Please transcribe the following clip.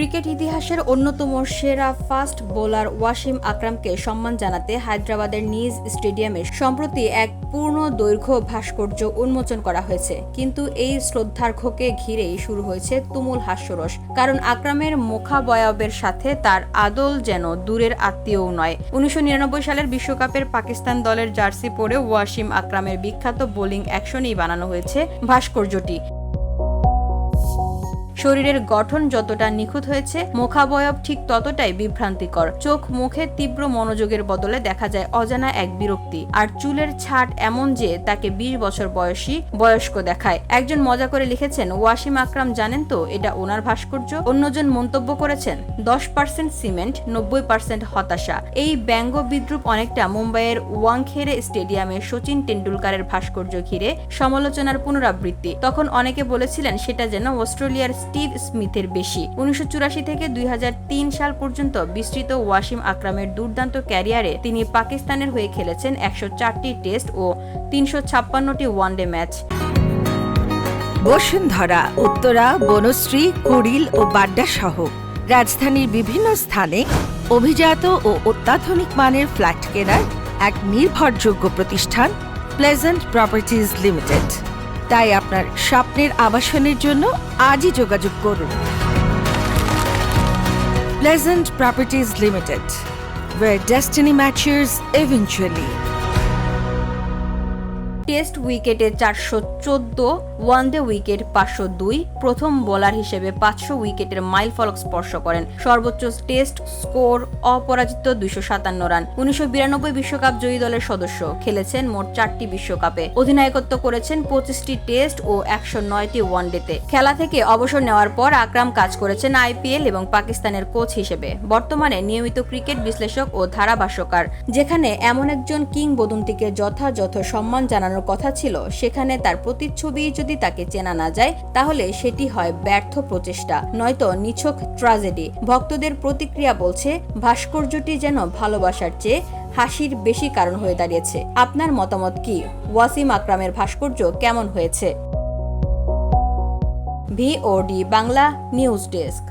Cricket ইতিহাসের অন্যতম সেরা ফাস্ট বোলার ওয়াসিম আকরামকে সম্মান জানাতে হায়দ্রাবাদের নিজ স্টেডিয়ামে সম্প্রতি এক পূর্ণ দৈর্ঘ্য ভাস্কর্য উন্মোচন করা হয়েছে। কিন্তু এই শ্রদ্ধার্ঘ্যকে ঘিরেই শুরু হয়েছে তুমুল হাস্যরস, কারণ আকরামের মুখাবয়বের সাথে তার আদল যেন দূরের আত্মীয়ও নয়। 1999 সালের বিশ্বকাপের পাকিস্তান দলের জার্সি পরে ওয়াসিম আকরামের বিখ্যাত বোলিং অ্যাকশনেই বানানো হয়েছে ভাস্কর্যটি। শরীরের গঠন যতটা নিখুঁত হয়েছে, মুখাবয়ব ঠিক ততটাই বিভ্রান্তিকর। চোখ মুখে তীব্র মনোযোগের বদলে দেখা যায় অজানা এক বিরক্তি, আর চুলের ছাট এমন যে তাকে 20 বছর বয়স্ক দেখায়। একজন মজা করে লিখেছেন, ওয়াসিম আকরাম জানেন তো এটা ওনার ভাস্কর্য। অন্যজন মন্তব্য করেছেন, 10% সিমেন্ট, 90% হতাশা। এই ব্যঙ্গ বিদ্রুপ অনেকটা মুম্বাইয়ের ওয়াংখেড়ে স্টেডিয়ামে সচিন টেন্ডুলকারের ভাস্কর্য ঘিরে সমালোচনার পুনরাবৃত্তি। তখন অনেকে বলেছিলেন সেটা যেন অস্ট্রেলিয়ার স্টিভ স্মিথের বেশি। 1984 থেকে 2003 সাল পর্যন্ত বিস্তৃত ওয়াসিম আকরামের দুর্দান্ত ক্যারিয়ারে তিনি পাকিস্তানের হয়ে খেলেছেন 104টি টেস্ট ও 356টি ওয়ানডে ম্যাচ। বসুন্ধরা, উত্তরা, বনশ্রী, কুড়িল ও বাড্ডা সহ রাজধানীর বিভিন্ন স্থানে অভিজাত ও অত্যাধুনিক মানের ফ্ল্যাট কেনার এক নির্ভরযোগ্য প্রতিষ্ঠান প্লেজেন্ট প্রপার্টিজ লিমিটেড। তাই আপনার স্বপ্নের আবাসনের জন্য আজই যোগাযোগ করুন। Pleasant properties limited, where destiny matches eventually. Test উইকেটে 414, ওয়ানডে উইকেট 502, প্রথম বোলার হিসেবে 500 উইকেটের মাইলফলক স্পর্শ করেন। সর্বোচ্চ টেস্ট স্কোর অপরাজিত 257 রান। 1992 বিশ্বকাপ জয়ী দলের সদস্য, খেলেছেন মোট 4টি বিশ্বকাপে, অধিনায়কত্ব করেছেন 25টি টেস্ট ও 109টি ওয়ানডেতে। খেলা থেকে অবসর নেওয়ার পর আকরাম কাজ করেছেন আইপিএল এবং পাকিস্তানের কোচ হিসেবে। বর্তমানে নিয়মিত ক্রিকেট বিশ্লেষক ও ধারাভাষ্যকার। যেখানে এমন একজন কিংবদন্তিকে যথাযথ সম্মান জানানোর কথা ছিল, সেখানে তার প্রতিচ্ছবি যদি তাকে চেনা না যায়, তাহলে সেটি হয় ব্যর্থ প্রচেষ্টা, নয়তো নিছক ট্র্যাজেডি। ভক্তদের প্রতিক্রিয়া বলছে, ভাস্কর্যটি যেন ভালোবাসার চেয়ে হাসির বেশি কারণ হয়ে দাঁড়িয়েছে। আপনার মতামত কি? ওয়াসিম আকরামের ভাস্কর্য কেমন হয়েছে? VOD Bangla news desk.